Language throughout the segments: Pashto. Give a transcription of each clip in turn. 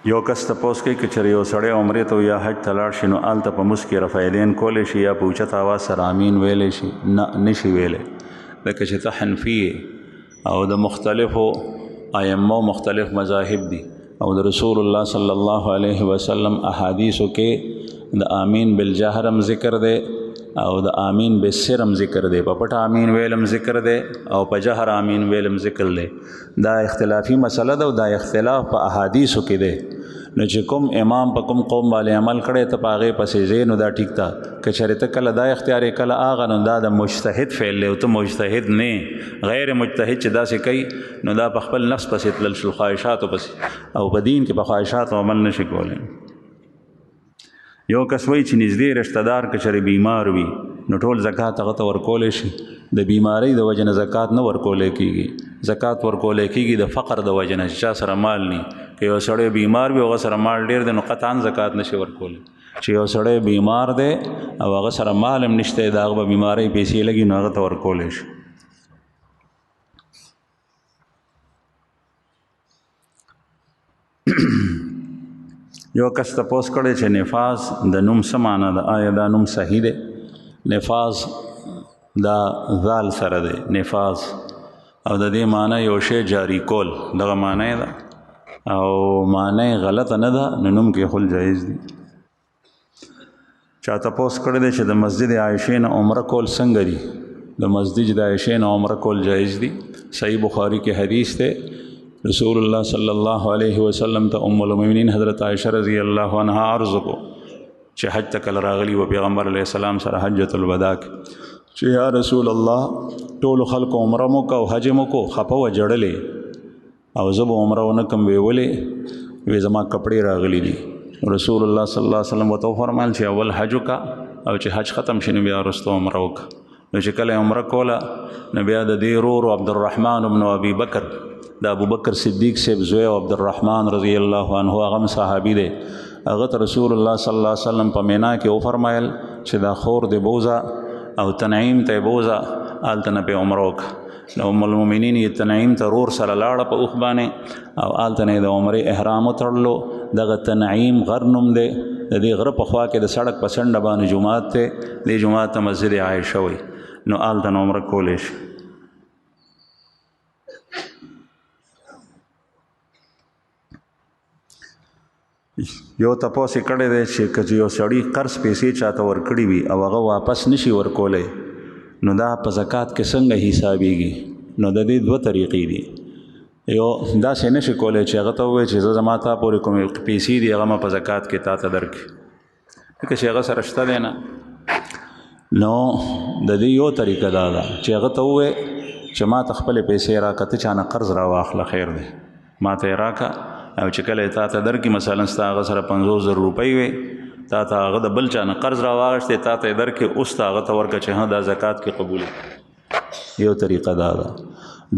یو کس تپوس کوي که چېرې یو سړی عمرې ته یا حج ته لاړ شي نو هلته په موس کې رفعیدین کولی شي یا په اوچت اواز سره امین ویلی شي؟ نه، نشي ویلی، ځکه چې ته حنفي او د مختلفو ائمو مختلف مذاهب دي او د رسول الله صلی الله علیه وسلم احادیثو کې د آمین بالجهرم ذکر دی او د آمین بالسرم ذکر دی، په پټه آمین ویلم ذکر دی او په جهر آمین ویلم ذکر دی. دا اختلافي مسله ده او دا اختلاف په احادیثو کې دی. نو چې کوم امام په کوم قوم باندې عمل کړی ته په هغې پسې ځې نو دا ټیک ده. که چېرې ته کله دا اختیار یې کله هغه نو دا د مجتهد فعل دی او ته مجتهد نه، غیر مجتهد چې داسې کوي نو دا په خپل نفس پسې تلل شو، خواهشاتو پسې، او په دین کې په خواهشاتو عمل نشي کولی. یو کس وایي چې نږدې رشته دار که چېرې بیمار وي نو ټول زکات هغه ته ورکولی شي. د بیمارۍ د وجې نه زکات نه ورکولی کېږي، زکات ورکولی کېږي د فقر د وجې نه چې چا سره مال ني. که یو سړی بیمار وي او هغه سره مال ډېر دی نو قطعا زکات نشي ورکولی. چې یو سړی بیمار دی او هغه سره مال هم نشته د هغه به بیمارۍ پیسې لګي نو هغه ته ورکولی شي. یو کس تپوس کړی چې نفاس د نوم څه معنی ده؟ آیا دا نوم صحیح دی؟ نفاس دا ذال سره دی، نفاس، او د دې معنی یو شی جاری کول، دغه معنی ده او معنی غلطه نه ده نو نوم کې خل جایز دی. چا تپوس کړی دی چې د مسجد عایشې نه عمره کول څنګه دي؟ د مسجد د عایشې نه عمره کول جایز دي. صحیح بخاری کې حدیث دی، رسول الله صلی الله علیه وسلم ته ام المؤمنین حضرت عائشہ رضی الله عنها عرض کو چې حج ته کله راغلی و پیغمبر علیه السلام سره حجۃ الوداع چې یا رسول الله ټول خلق عمره مو کو حج مو کو خپه و جړلې او زه به عمره ونه کوم ویولې وی زما کپړې راغلی دي. رسول الله صلی الله علیه وسلم وته فرمایل چې اول حج کا او چې حج ختم شنه بیا وروسته عمره وک. نو چې کله عمره کوله نو بیا د دې ورور عبدالرحمن بن ابي بکر د ابو بکر صدیق صاحب زوی عبدالرحمن رضی الله عنه هغه صحابي دی، هغه ته رسول الله صلی الله علیه وسلم په مینا کې وفرمایل چې دا خور دی بوزا او تنعیم ته بوزا آلته نه په عمره وکړه. نو ام المؤمنین یې تنعیم ته رور سره لاړه په اوښ باندې او آلته نه د عمرې احرام وتړلو. دغه تنعیم غر نوم دی، د دې غره په خوا کې د سړک په څنډه باندې جومات دی، دې جومات ته مسجد عایشه وایي. نو آلته نه عمره کولی شي. یو تپوس یې کړی دی چې که یو سړي قرض پیسې چاته ورکړي وي او هغه واپس نشي ورکولی نو دا په زکات کې څنګه حسابېږي؟ نو د دې دوه طریقې دي. یو داسې نشي کولی چې هغه ته ووایي چې زه زما تا پورې کومې پیسې دي هغه ما په زکات کې تا ته درکړي، ځکه چې هغه سره شته دی نه. نو د دې یو طریقه دا ده چې هغه ته ووایي چې ما ته خپلې پیسې راکړه، ته چا نه قرض راواخله، خیر دی ما ته یې راکړه او چې کله تا ته درکړي، مثلا ستا هغه سره 50,000 روپۍ وي، تا ته هغه د بل چا نه قرض راواغېښتی تا ته یې درکړي، اوس ته هغه ته ورکړه چې ها دا زکات کې قبول دی. یو طریقه دا ده.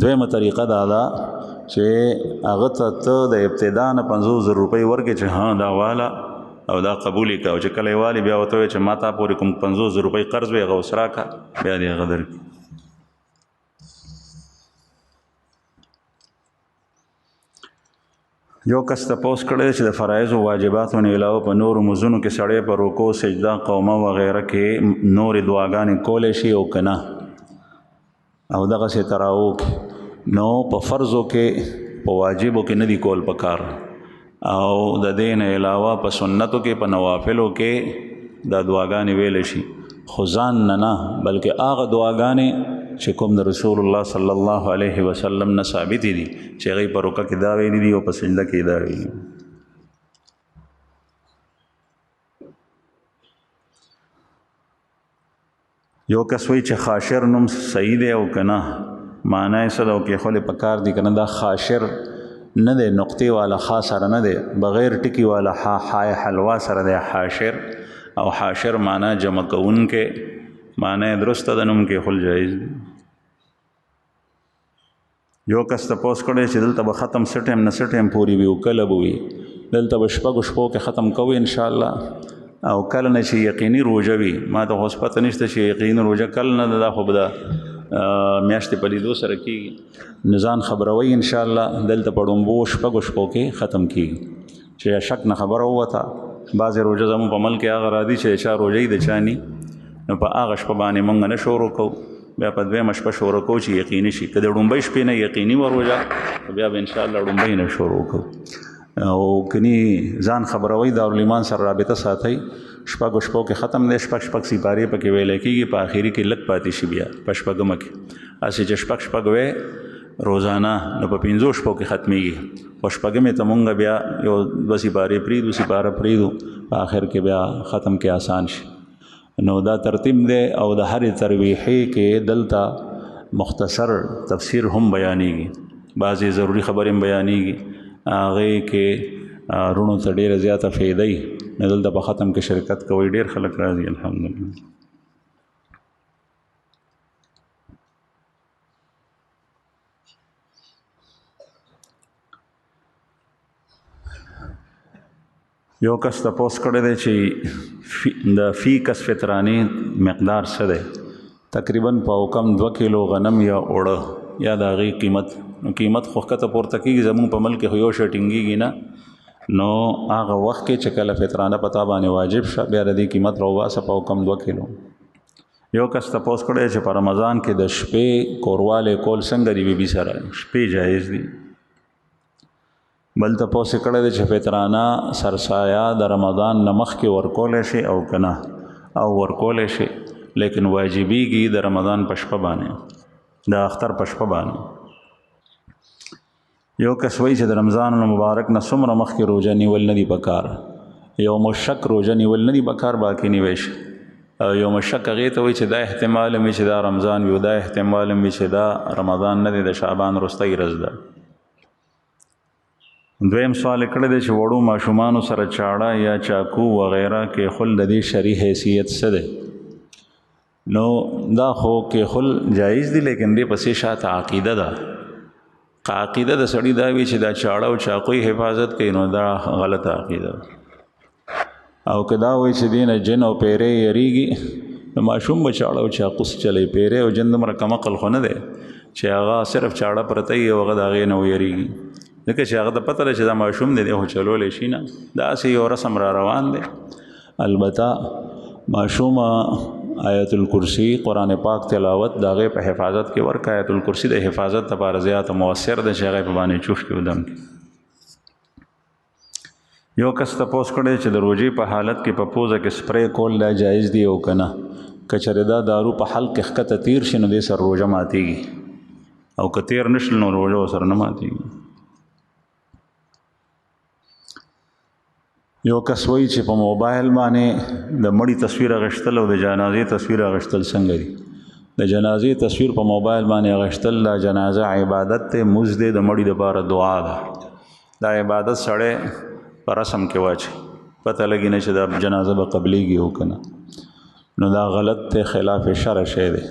دویمه طریقه دا ده چې هغه ته د ابتدا نه 50,000 روپۍ ورکړي چې ها دا والا او دا قبول یې کړه، او چې کله یې والي بیا ورته وایي چې ما تا پورې کوم 50,000 روپۍ قرض وي هغه اوس راکړه، بیا دې هغه درکړي. یو کس تپوس کړی چې د فرایض او واجباتو نه علاوه په نورو مزونو کې سړی په رکوع، سجده، قومه وغیره کې نورې دعاګانې کولی شي او که نه، او دغسې تراوح کې. نو په فرضو کې په واجبو کې نه دي کول پکار، او د دې نه علاوه په سنتو کې په نوافلو کې دا دعاګانې ویلی شي، خو ځان نه بلکې هغه دعاګانې چې کوم د رسول الله صلی الله علیه وسلم نه ثابتې دي چې هغې په رکوع کې دا ویلي دي او په سجده کې دا ویلي. یو کس وایي چې خاشر نوم صحیح دی او که نه، معنی یې څه ده او کېښولې پکار دي که نه؟ دا خاشر نه دی، نقطې والا خا سره نه دی، بغیر ټکي والا حای حلوا سره دی حاشر، او حاشر معنی جمع کوونکې، معنی درسته د نوم کې خل جایز دی. یو کس تپوس کړی چې دلته به ختم څه ټایم نه څه ټایم پورې وي او کله به وي؟ دلته به شپږو شپو کې ختم کوو انشاءالله، او کله نه چې یقیني روژه وي، ما ته خو پته نشته چې یقیني روژه کله نه ده، دا خو به د میاشتې په لیدو سره کېږي. نو ځان خبروي انشاءالله دلته په ړومبو شپږو شپو کې ختم کېږي. چې شک نه خبره ووته. بعضې روژه زموږ په ملک کې هغه راځي چې چا روژه د چا ني، نو په هغه شپه باندې موږ نه شروع کوو، بیا په دویمه شپه شروع کوو چې یقیني شي. که د ړومبۍ شپې نه یقیني وه روژه، بیا به انشاءالله ړومبۍ نه شروع کوو. او کني ځان خبروي، دارالایمان سره رابطه ساتئ. شپږو شپو کې ختم دی، شپږ سپارې پکې ویلی کېږي، په آخري کې لږ پاتې شي بیا په شپږمه کې. هسې چې شپږ وی روزانه، نو په 5 شپو کې ختمېږي. خو شپږمې ته مونږ بیا یو 2 سپارې پرېږدو، سپاره پرېږدو، په آخر کې بیا ختم کې آسان شي. نو دا ترتیب دی. او د هرې ترویحې کې دلته مختصر تفسیر هم بیانېږي، بعضې ضروري خبرې هم بیانېږي. هغې کې رونو ته ډېره زیاته فایده وي. نو دلته په ختم کې شرکت کوئ. ډېر خلک راځي الحمدلله. یو کس تپوس کړی دی چې د فی کس فطرانې مقدار څه دی؟ تقریبا په کم 2 کیلو غنم یا اوړه یا د هغې قیمت. نو قیمت خو ښکته پورته کېږي، زمونږ په ملک کې خو یو شی ټینګېږي نه. نو هغه وخت کې چې کله فطرانه په تا باندې واجب شه، بیا د دې قیمت راوباسه په کم 2 کیلو. یو کس تپوس کړی چې په رمضان کې د شپې کوروالی کول څنګه دي؟ بیبي سره شپې جایز دي. بل تپوس کړی دی چې فطرانه سرسایه د رمضان نه مخکې ورکولی شي او که نه، او ورکولی شي، لیکن واجبېږي د رمضان په شپه باندې، د اختر په شپه باندې. یو کس وایي چې د رمضان المبارک نه څومره مخکې روژه نیول نه دي پکار. یو مشک روژه نیول نه دي پکار، باقي نیوی شي. او یو مشک هغې ته وایي چې دا احتمال هم وي چې دا رمضان وي، او دا احتمال هم وي چې دا رمضان نه دی، د شعبان وروستی ورځ ده. دویم سوال کړی دی چې وړو ماشومانو سره چاړه یا چاقو وغیره کېښول د دې شرعي حیثیت څه دی؟ نو دا خو کېښول جایز دي، لیکن دې پسې شاته عقیده ده. که عقیده د سړي دا وي چې دا چاړه او چاقوی حفاظت کوي، نو دا غلطه عقیده ده. او که دا وایي چې دې نه جن او پیرې یریږي، نو ماشوم به چاړه او چاقو څه چلی؟ پیرې او جن دومره کم عقل خو نه دی چې هغه صرف چاړه پرته وي او هغه د هغې نه ویریږي. ځکه چې هغه ته پته ده چې دا ماشوم دی، خو چلولی شي نه. داسې یو رسم را روان دی. البته ماشوم آیت الکرسی قرآن پاک تلاوت د هغې په حفاظت کې ورکړه. آیت الکرسی د حفاظت لپاره زیاته مؤثر ده چې هغې په باندې چوف کې ودم کړي. یو کس تپوس کړی چې د روژې په حالت کې په پوزه کې سپری کول دا جایز دي او که نه؟ که چېرې دا دارو په حلق کې ښکته تیر شي، نو دې سره روژه ماتېږي، او که تیر نه شل، نو روژه ورسره نه ماتېږي. یو کس وایي چې په موبایل باندې د مړي تصویر اخیستل او د جنازې تصویر اخیستل څنګه دي؟ د جنازې تصویر په موبایل باندې اخیستل، دا جنازه عبادت دی، مونځ دی، د مړي دپاره دعا ده. دا عبادت سړی په رسم کې واچي، پته لګي نه چې دا جنازه به قبلیږي او که نه. نو دا غلط دی، خلاف شرع شی دی.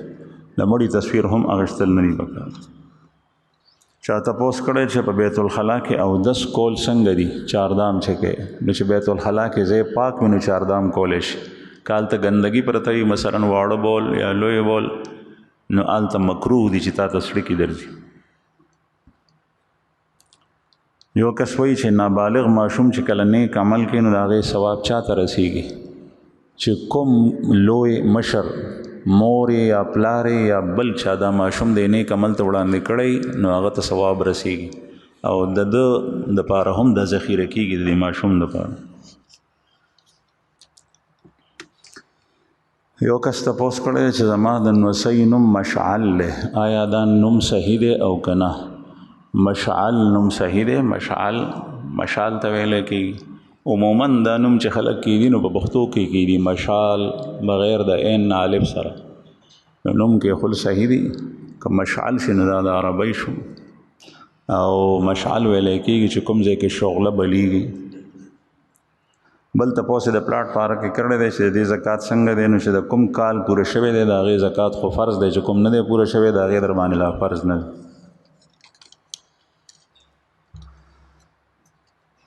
د مړي تصویر هم اخیستل نه دي پکار. چا تپوس کړی چې په بیت الخلا کې اودس کول څنګه دي؟ چاردام چې کوي، نو چې بیت الخلا کې ځای پاک وي، نو چاردام کولی شي. که هلته ګندګي پرته وي، مثلا واړه بول یا لوی بول، نو هلته مکروه دي چې تا ته زړه کې درځي. یو کس وایي چې نابالغ ماشوم چې کله نیک عمل کوي، نو د هغې ثواب چا ته رسیږي؟ چې کوم لوی مشر، مور یا پلار یا بل چا دا ماشوم د نیک عمل ته وړاندې کړی، نو هغه ته ثواب رسیږي، او د ده دپاره هم دا ذخیره کېږي د دې ماشوم دپاره. یو کس تپوس کړی چې زما د نوسۍ نوم مشعل دی، آیا دا نوم صحیح دی او که نه؟ مشعل نوم صحیح دی. مشعل ته ویلی کېږي. عموما دا نوم چې خلک کېږي، نو په پښتو کې کېږي مشعل بغیر د عین الف سره. نو نوم کېښول صحیح دی. که مشعل شي، نو دا د عربی شو. او مشعل ویلی کېږي چې کوم ځای کې شغله بلیږي. بل تپوس د پلاټ پاره کې کړی دی چې د دې زکات څنګه دی؟ نو چې د کوم کال پوره شوی دی، د هغې زکات خو فرض دی. چې کوم نه دی پوره شوی، د هغې در باندې لا فرض نه دی.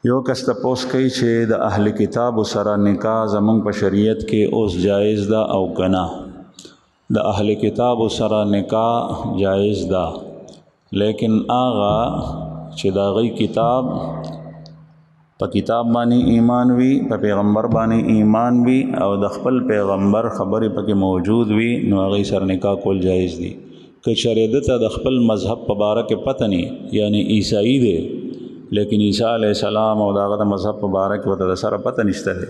یو کس تپوس کوي چې د اهل کتابو سره نکاح زمونږ په شریعت کې اوس جایز ده او که نه؟ د اهل کتابو سره نکاح جایز ده، لیکن هغه چې د هغوی کتاب په کتاب باندې ایمان وي، په پیغمبر باندې ایمان وي او د خپل پیغمبر خبرې پکې موجود وي، نو هغې سره نکاح کول جایز دي. که چېرې ده ته د خپل مذهب په باره کې پته نه، یعنی عیسائی دی لیکن عیسی علیه السلام او د هغه د مذهب په باره کې ورته د سره پته نشته دی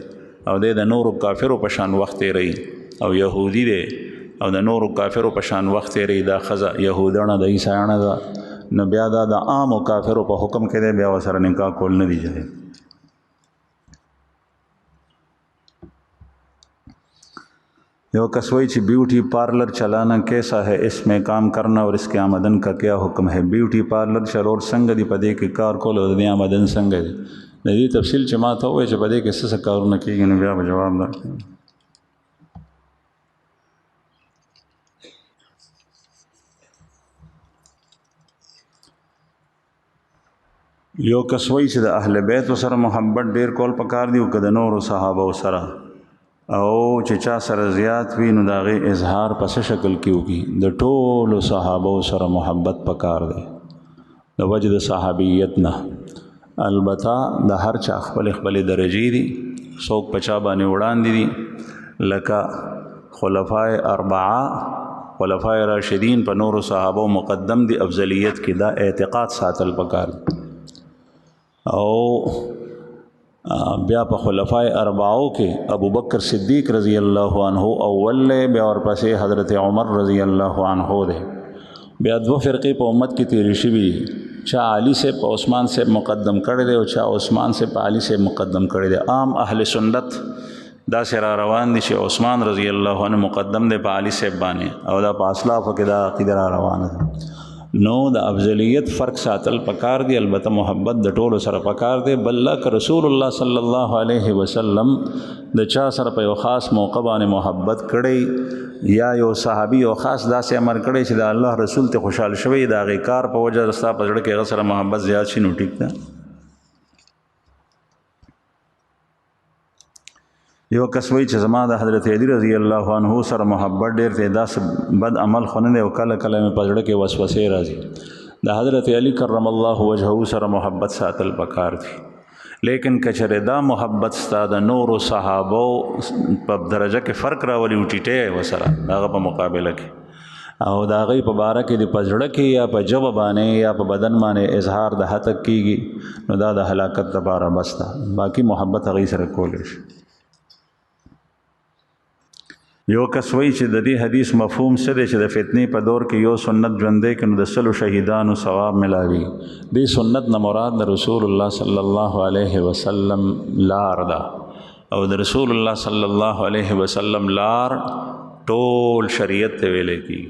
او دی د نورو کافرو په شان وخت تېروي او یهودي دی او د نورو کافرو په شان وخت تېروي، دا ښځه یهودڼه د عیسایانه ده، نو بیا دا د عامو کافرو په حکم کې دی، بیا ورسره نکاح کول نه دي جایز. یو کس وایي چې بیوٹی پارلر چلانا کیسا ہے، اس میں کام کرنا اور اس کے آمدن کا کیا حکم ہے؟ بیوٹی پارلر چلور څنګه دی، په دې کې کار کول او د دې آمدن څنګه دی؟ د دې تفصیل چې ما ته ووایي چې په دې کې څه کارونه کېږي، نو بیا به جواب درکړم. یو کس وایي چې د اهل بیت سره محبت ډیر کول پکار دی او که د نورو صحابه سره، او چې چا سره زیات وي نو د هغې اظهار په څه شکل کې وکړي؟ د ټولو صحابه سره محبت پکار دی د وجه د صحابیت نه. البته د هر چا خپل خپل درجې دي، څوک په چا باندې وړاندې دي، لکه خلفای اربعه خلفای راشدین په نورو صحابه مقدم دي افضلیت کې، دا اعتقاد ساتل پکار دی. او بیا په خلفای اربعو کې ابو بکر صدیق رضی الله عنه اول له، بیا ورپسې حضرت عمر رضی الله عنه دی. بیا دوه فرقې په امت کې تیرې شوي، چا علی سے په عثمان سے مقدم کړی دی او چا عثمان سے په علی سے مقدم کړی دی. عام اهل سنت دا سره روان دي چې عثمان رضی الله عنه مقدم دی په علی سے باندې، او دا په اسلافو کې دا عقیده را روانه ده. نو د افضلیت فرق ساتل پکار دی، البته محبت د ټولو سره پکار دی. بل که رسول الله صلی الله علیه وسلم د چا سره په یو خاص موقع باندې محبت کړی یا یو صحابي یو خاص داسې امر کړی چې د الله رسول ته خوشحال شوی، د هغې کار په وجه ستا په زړه کې هغه سره محبت زیات شي، نو ټیک ده. یو کس وایي چې زما د حضرت علی رضی الله عنه سره محبت ډېر دی، داسې بد عمل خو نه دی او کله کله مې په زړه کې وسوسې راځي. د حضرت علی کرم الله وجهه سره محبت ساتل پکار دی، لیکن که چېرې دا محبت ستا د نورو صحابو په درجه کې فرق راولي او ټیټی ورسره د هغه په مقابله کې، او د هغې په باره کې د په زړه کې یا په ژبه باندې یا په بدن باندې اظهار د هتک کېږي، نو دا د هلاکت دپاره بس ده. باقي محبت هغې سره کولی شي. یو کس وایي چې د دې حدیث مفهوم څه دی چې د فتنې په دور کې یو سنت ژوندی کړي نو د 100 شهیدانو ثواب ملاوي. دې سنت نه مراد د رسول الله صلی الله علیه وسلم لار ده، او د رسول الله صلی الله علیه وسلم لار ټول شریعت ته ویل کېږي،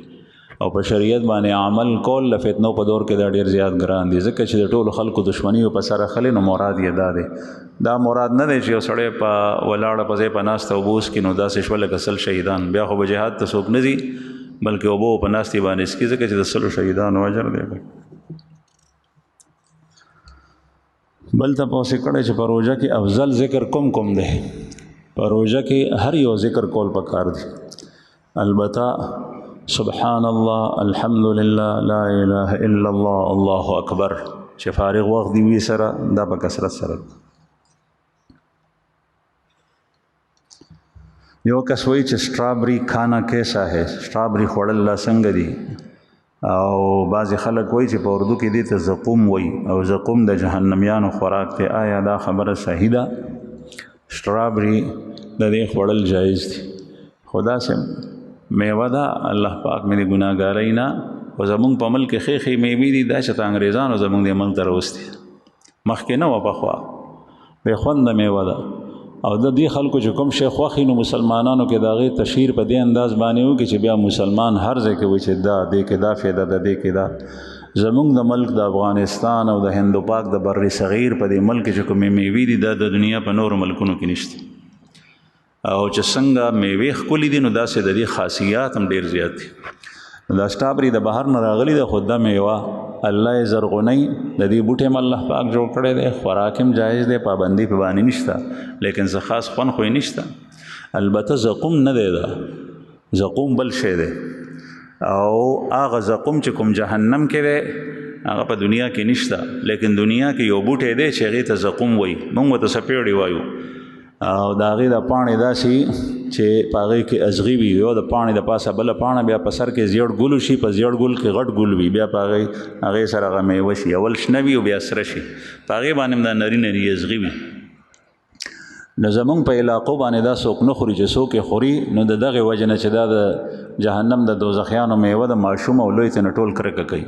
او په شریعت باندې عمل کول د فتنو په دور کې دا ډېر زیات ګران دي، ځکه چې د ټولو خلکو دشمني په سر اخلي. نو مراد یې دا دی، دا مراد نه دی چې یو سړی په ولاړه په ځای په ناسته اوبه وڅکي نو داسې شوه لکه 100 شهیدان، بیا خو به جهاد ته څوک نه ځي بلکې اوبه په ناستې باندې څکي، ځکه چې د 100 شهیدانو اجر دی. بل تپوس یې کړی چې په روژه کې افضل ذکر کوم دی؟ په روژه کې هر یو ذکر کول پکار دی، البته سبحان الله، الحمد لله، لا اله الا الله، الله اکبر چې فارغ وخت دی وی سره دا په کثرت سره. یو کس وایي چې سټرابري کھانا کیسا ہے، سټرابري خوړل لا څنګه دي؟ او بعضې خلک وایي چې په اردو کې دې ته زقوم وایي، او زقوم د جهنمیانو خوراک دی. آیا دا خبره صحیح ده؟ سټرابري د دې خوړل جایز دي، خو داسې میوه ده، الله پاک مې د ګناهګارۍ نه، خو زمونږ په ملک کې ښې ښې میوې دي، دا چې ته انګرېزانو زمونږ دې ملک ته راوستي، مخکې نه وه پخوا، بې خونده میوه ده. او د دې خلکو چې کوم شی خوښي نو مسلمانانو کې د هغې تشهیر په دې انداز باندې وکړي چې بیا مسلمان هر ځای کې وایي چې دا دې کې دا فایده ده، دې کې دا. زمونږ د ملک د افغانستان او د هندو پاک د بر صغیر په دې ملک چې کومې میوې دي دا د دنیا په نورو ملکونو کې نشته، او چې څنګه میوې ښکلي دي نو داسې د دې خاصیات هم ډېر زیات دي. دا سټرابري د بهر نه راغلي ده، خو دا میوه الله یې زرغونی، د دې بوټی هم الله پاک جوړ کړی دی، خوراک هم جایز دی، پابندي په باندې نشته، لیکن څه خاص خوند خو یې نشته. البته زقوم نه دی، دا زقوم بل شی دی، او هغه زقوم چې کوم جهنم کې دی هغه په دنیا کې نشته، لیکن دنیا کې یو بوټی دی چې هغې ته زقوم وایي، موږ ورته سپېړې وایو، او د هغې د پاڼې داسې چې په هغې کې ازغي وي، یو د پاڼې د پاسه بله پاڼه، بیا په سر کې زیړ ګل شي، په زیړ ګل کې غټ ګل وي، بیا په هغې سره هغه میوه شي، اول شنه وي او بیا سره شي، په هغې باندې هم دا نري نري ازغي وي. نو زمونږ په علاقو باندې دا څوک نه خوري، چې څوک یې خوري نو د دغې وجې نه چې دا د جهنم د دوزخیانو میوه د ماشوم او لوی ته نه ټول کرکه کوي.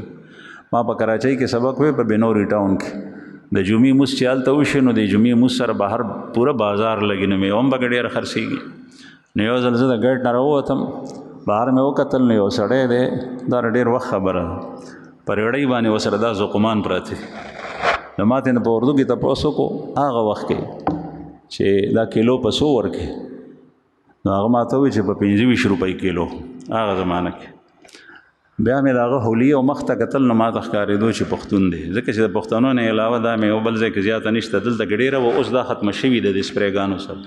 ما په کراچۍ کې سبق وی په بینوري ټاون کې د جمعې مونځ چې هلته وشي نو د جمعې مونځ سره بهر پوره بازار لګي، نو میوه هم پکې ډېره خرڅېږي. نو یو ځل زه د ګیټ نه راووتم، بهر مې وکتل نو یو سړی دی، دا ډېر وخت خبره ده، په ریړۍ باندې ورسره دا زقومان پراته. نو ما ته په اردو کې تپوس وکړو هغه وخت کې چې دا کیلو په څو ورکې، نو هغه ما ته وویل چې په 25 روپۍ کیلو هغه زمانه کې. بیا مې د هغه حلیې او مخ ته کتل نو ما ته ښکارېدو چې پښتون دی، ځکه چې د پښتنو نه علاوه دا مې یو بل ځای کې زیاته نشته، دلته کې ډېره وه، اوس دا ختمه شوي ده د سپریګانو سره.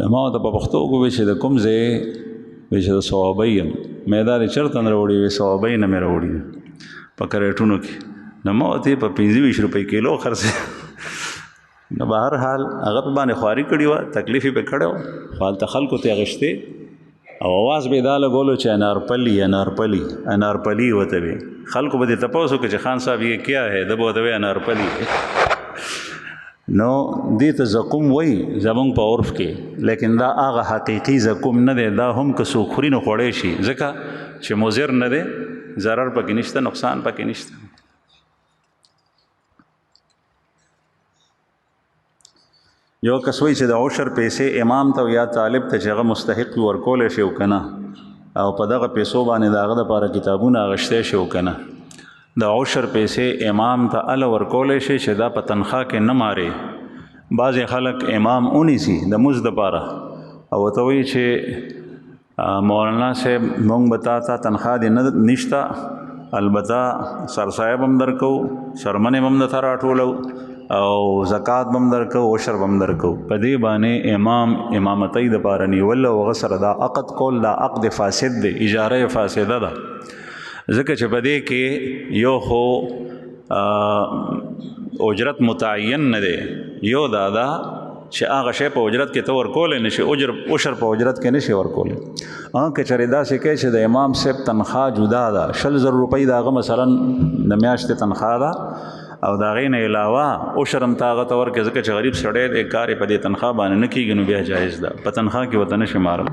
نو ما ورته په پښتو وویل چې د کوم ځای، وایي چې د صوابۍ یم. مې دا دې چېرته نه راوړي؟ وایي صوابۍ نه مې راوړي په کریټونو کې. نو ما ورته په 25 روپۍ کیلو خرڅې. نو به هر حال هغه په باندې خواري کړې وه، تکلیف یې پې کړی و، خو هلته خلکو ته اغېشتې او اواز به یې دا لګولو چې انارپلی انارپلی انارپلی ورته وي. خلکو به دې تپوس وکړي چې خان صاحب یہ کیا ہے؟ ده به ورته وایي انارپلی. نو دې ته زقوم وایي زمونږ په عرف کې، لیکن دا هغه حقیقي زقوم نه دی، دا هم که څوک خوري نو خوړی شي، ځکه چې مضر نه دی، ضرر پکې نشته، نقصان پکې نشته. یو کس وایي چې د عشر پیسې امام ته یا طالب ته چې هغه مستحق ورکولی شي او که نه، او په دغه پیسو باندې د هغه دپاره کتابونه اخیستی شي او که نه. د عشر پیسې امام ته هله ورکولی شي چې دا په تنخواه کې نه مارې. بعضې خلک امام ونیسي د مزد دپاره او ورته وایي چې مولانا صاحب مونږ به تا ته تنخواه دې نشته، البته سرصاحب هم درکو، سرمنې هم درته راټولو او زکات بم درکو، عشر بم درکو. په دې باندې امامتۍ دپاره نیول او هغه سره دا عقد کول، دا عقد فاسد دی، اجاره فاسده ده، ځکه چې په دې کې یو خو اجرت متعین نه دی، یو دا ده چې هغه شی په اجرت کې ته ورکولی نه شي، عشر په اجرت کې نه شي ورکولی. که چېرې داسې کوي چې د امام صاحب تنخواه جدا ده، 20,000 روپۍ د هغه مثلا د میاشتې تنخواه ده او د هغې نه علاوه عشر هم ته هغه ته ورکړې، ځکه چې غریب سړی دی، کار یې په دې تنخواه باندې نه کېږي، نو بیا جایز ده، په تنخواه کې ورته نه شي مارل.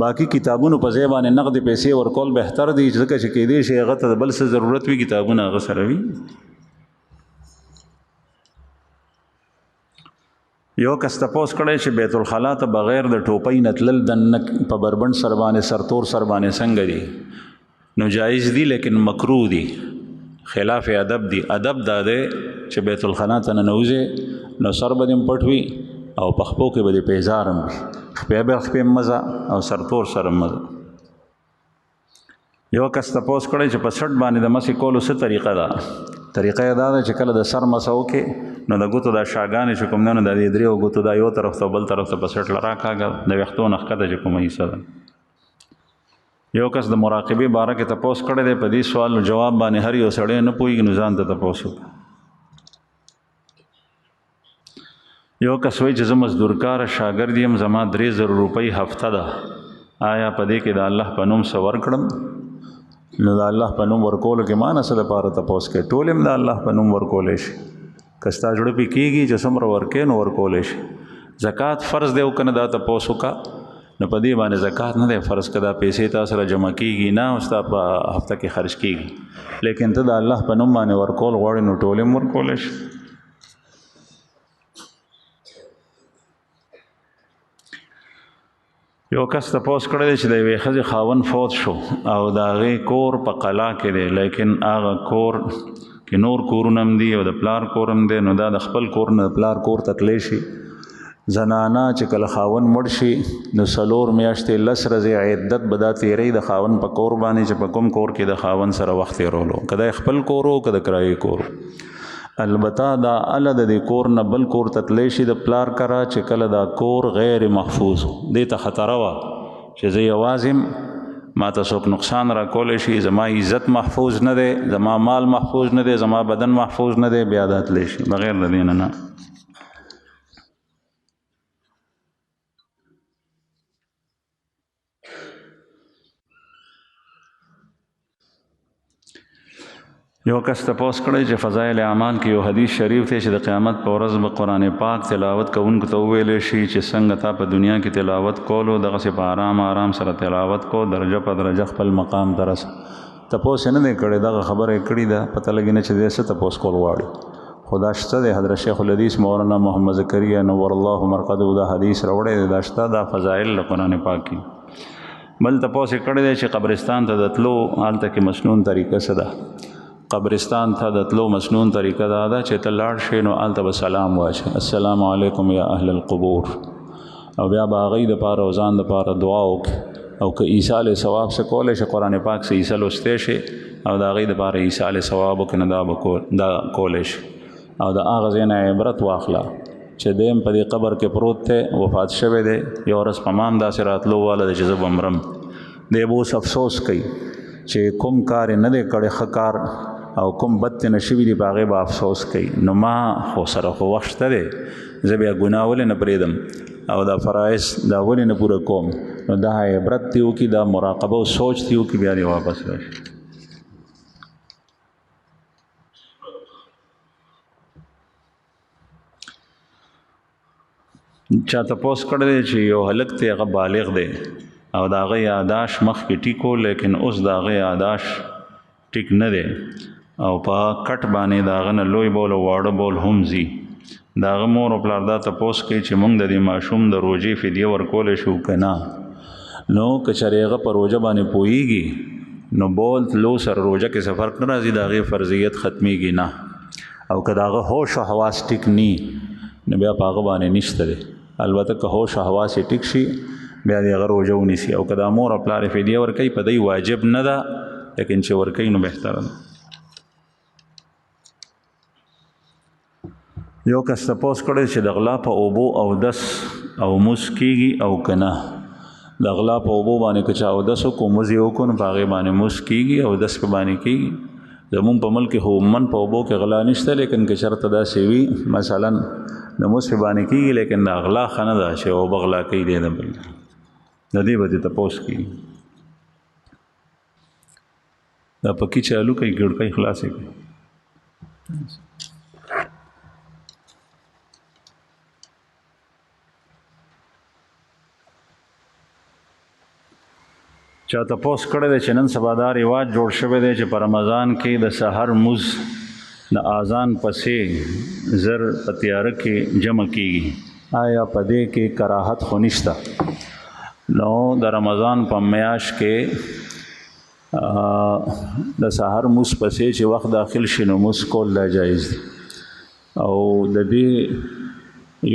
باقي کتابونو په ځای باندې نقد پیسې ورکول بهتر دي، ځکه چې کېدای شي هغه ته د بل څه ضرورت وي، کتابونه هغه سره وي. یو کس تپوس کړی چې بیت الخلا ته بغیر د ټوپۍ نه تلل دننه په بربنډ سر باندې سرتور سر باندې څنګه دي؟ نو جایز دي لیکن مکروه دي، خلاف ادب دی. ادب دا دی چې بیت الخلا ته ننوځې نو سر به دې پټ وي او په خپو کې به دې پیزار هم وي، خپې به خپې مزه او سرتور سره مزه. یو کس تپوس کړی چې په سټ باندې د مسې کولو څه طریقه ده؟ طریقه یې دا ده چې کله د سر مسه وکړې نو د ګوتو دا شاګانې چې کوم دی نو د دې درېو ګوتو دا یو طرف ته بل طرف ته په سټ راکاږه، د ویښتو نه ښکته چې کومه حصه ده. یو کس د مراقبې باره کې تپوس کړی دی، په دې سوال جواب باندې هر یو سړی نه پوهېږي، نو ځان ته تپوس وکړه. یو کس وایي چې زه مزدورکاره شاګرد یم، زما 3,000 روپۍ هفته ده، آیا په دې کې د الله په نوم څه ورکړم؟ نو د الله په نوم ورکولو کې ما نه څه دپاره تپوس کوي؟ ټول هم د الله په نوم ورکولی شي، که ستا زړه پې کېږي چې څومره ورکوې نو ورکولی شي. زکات فرض دی او که نه دا تپوس وکړه، نو په دې باندې زکات نه دی فرض که دا پیسې تا سره جمع کېږي نه او ستا په هفته کې خرج کېږي، لیکن ته د الله په نوم باندې ورکول غواړې نو ټول هم ورکولی شي. یو کس تپوس کړی دی چې د یوې ښځې خاوند فوت شو او د هغې کور په قلا کې دی، لیکن هغه کور کې نور کورونه هم دي او د پلار کور هم دی، نو دا د خپل کور نه د پلار کور ته تللی شي. زنانه چې کله خاوند مړ شي نو 4 میاشتې 10 ورځې عدت به دا تېروي د خاوند په کور باندې چې په کوم کور کې د خاوند سره وخت تېرولو، که دا خپل کور و که د کرایې کور. البته دا اله د دې کور نه بل کور ته تللی شي د پلار کره چې کله دا کور غیر محفوظ دې ته خطره وه چې زه یوازې یم ما ته څوک نقصان را کولی شي، زما عزت محفوظ نه دی، زما مال محفوظ نه دی، زما بدن محفوظ نه دی، بیا دا تلی شي بغیر د دې نه. یو کس تپوس کړی چې فضایل اعمال کې یو حدیث شریف دی چې د قیامت په ورځ به قرآن پاک تلاوت کوونکو ته وویلی شي چې څنګه تا په دنیا کې تلاوت کولو دغسې په آرام سره تلاوت کو، درجه په درجه خپل مقام ته رسه. تپوس یې نه دی کړی، دغه خبره یې کړې ده، پته لګي نه چې دی څه تپوس کول غواړي. خو دا شته دی، حضرت شیخ الحدیث مولانا محمد زکریا نور الله مرقده دا حدیث راوړی دی، دا شته، دا فضایل د قرآن پاک کې. بل تپوس یې کړی دی چې قبرستان ته د تلو هلته کې مسنون طریقه څه ده؟ قبرستان ته د تلو مسنون طریقه دا ده چې ته لاړ شې نو هلته به سلام واچې، السلام علیکم یا اهل القبور، او بیا به هغوی دپاره او ځان دپاره دعا وکړي، او که ایصال ثواب څه کولی شي قرآن پاک څه ایسه لوستی شي او د هغوی دپاره ایصال ثواب وکړي نو دا کولی شي. او د هغه ځای نه عبرت واخله چې دیم په دې قبر کې پروت دی، وفات شوی دی، یو ورځ په ما هم داسې راتلو واله دی چې زه به مرم. دی به اوس افسوس کوي چې کوم کار یې نه دی کړی ښه کار، او کوم بد ته نشوي دي په هغې به افسوس کوي. نو ما خو سره خو وخت شته دی، زه بیا ګناه ولې نه پرېږدم او دا فرایض دا ولې نه پوره کوم؟ نو دا عبرت دې وکړي، دا مراقبه او سوچ دې وکړي، بیا دې واپس راشي. چا تپوس کړی دی چې یو هلک دی هغه بالغ دی او د هغه یاداش مخکې ټیک و، لیکن اوس د هغه یاداش ټیک نه دی او په کټ باندې د هغه نه لوی بول او واړه بول هم ځي. د هغه مور او پلار دا تپوس کوي چې موږ د دې ماشوم د روژې فدیه ورکولی شو که نه؟ نو که چېرې هغه په روژه باندې پوهېږي نو بول تلو سره روژه کې څه فرق نه راځي، د هغې فرضیت ختمیږي نه. او که د هغه هوش او حواس ټیک نی نو بیا په هغه باندې نشته دی. البته که هوش او حواس یې ټیک شي بیا د هغه روژه ونیسي، او که د مور او پلار فدیه ورکوي په دی واجب نه ده، لیکن چې ورکوي نو بهتره ده. یو کس تپوس کړی چې د غلا په اوبو اودس او مس کېږي او که نه؟ د غلا په اوبو باندې که چا اودس وکړو مز یې وکړو نو په هغې باندې مس کېږي، اودس په باندې کېږي. زمونږ په ملک کې خو عموماً په اوبو کې غلا نشته، لیکن که چېرته داسې وي مثلا د مس په باندې کېږي، لیکن د غلا ښه نه ده چې اوبه غلا کوي دی د بل، د دې به دې تپوس کېږي. دا پکې چالو کوي ګړکۍ خلاصې کوي. چا تپوس کړی دی چې نن سبا دا رواج جوړ شوی دی چې په رمضان کې د سحر مز د اذان پسې زر په تیاره کې جمع کېږي. آیا په دې کې کراهت خو نشته؟ نو د رمضان په میاشت کې د سحر مس پسې چې وخت داخل شي نو مس کول لا جایز دی. او د دې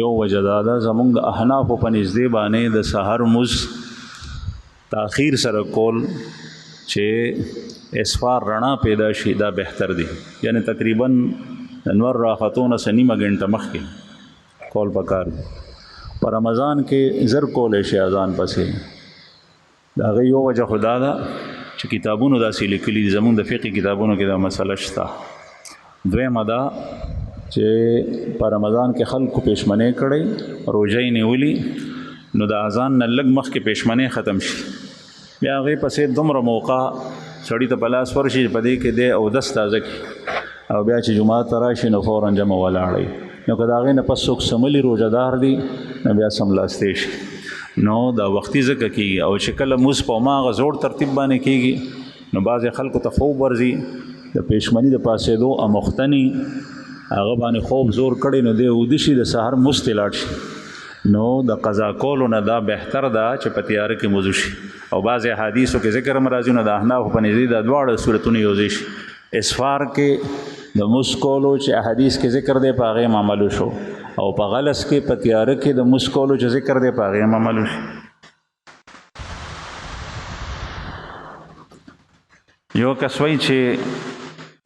یو وجه دا ده زمونږ د احنافو په نږدې باندې د سحر مس تاخیر سره کول چې اسفار رڼا پیدا شي دا بهتر دی، یعنی تقریبا انور راختونه څه نیمه ګنټه مخکې کول پکار دی. په رمضان کې زر کولی شي اذان پسې. د هغې یو وجه خو دا ده چې کتابونو داسې لیکلي دي، زمونږ د فقې کتابونو کې دا مسله شته. دویمه دا چې په رمضان کې خلکو پیشمنۍ کړی، روژه یې نیولي، نو د اذان نه لږ مخکې پیشمنۍ ختم شي، بیا هغې پسې دومره موقع سړي ته په لاس ورشي په دې کې دی اودس تازه کړي او بیا چې جومات ته راشي نو فوراً جمع ولاړئ. نو که د هغې نه پس څوک سملي روژه دار دي نو بیا سملاستی شي. نو دا وختي ځکه کېږي، او چې کله مونځ په هماغه زوړ ترتیب باندې کېږي نو بعضې خلکو ته خوب ورځي، د پیشمني د پاسېدو اموختني هغه باندې خوب زور کړی نو دی اوده شي، د سحر مونځ ته لاړ شي. نو د قضا کولو نه دا بهتر ده چې په تیاره کې مونځ وشي. او بعضې احادیثو کې ذکر هم راځي نو د احنافو په نږدې دا دواړه صورتونه یو ځای شي. اسفار کې د مونځ کولو چې احادیث کې ذکر دی په هغې عمل وشو، او په غلس کې په تیاره کې د مونځ کولو چې ذکر دی په هغې عمل وشي. یو کس وایي چې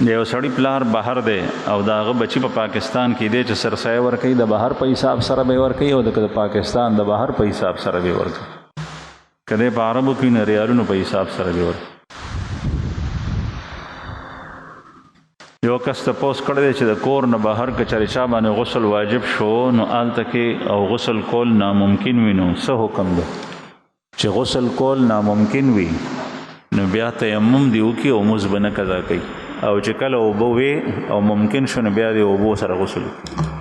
د یو سړي پلار بهر دی او د هغه بچي په پاکستان کې دی چې سرسایه ورکوي، د بهر په حساب سره به یې ورکوي او د پاکستان د بهر په حساب سره به یې ورکوي. که دی په عربو کې نه ریالونو په حساب سره دی ور یو کس تپوس کړی دی چې د کور نه بهر که چېرې چا باندې غسل واجب شو نو هلته کې او غسل کول ناممکن وي نو څه حکم دی چې غسل کول ناممکن وي نو بیا تیمم دی وکړي او مونځ به نه قضا کوي او چې کله اوبه وي او ممکن شو نو بیا د اوبو سره غسل وکړي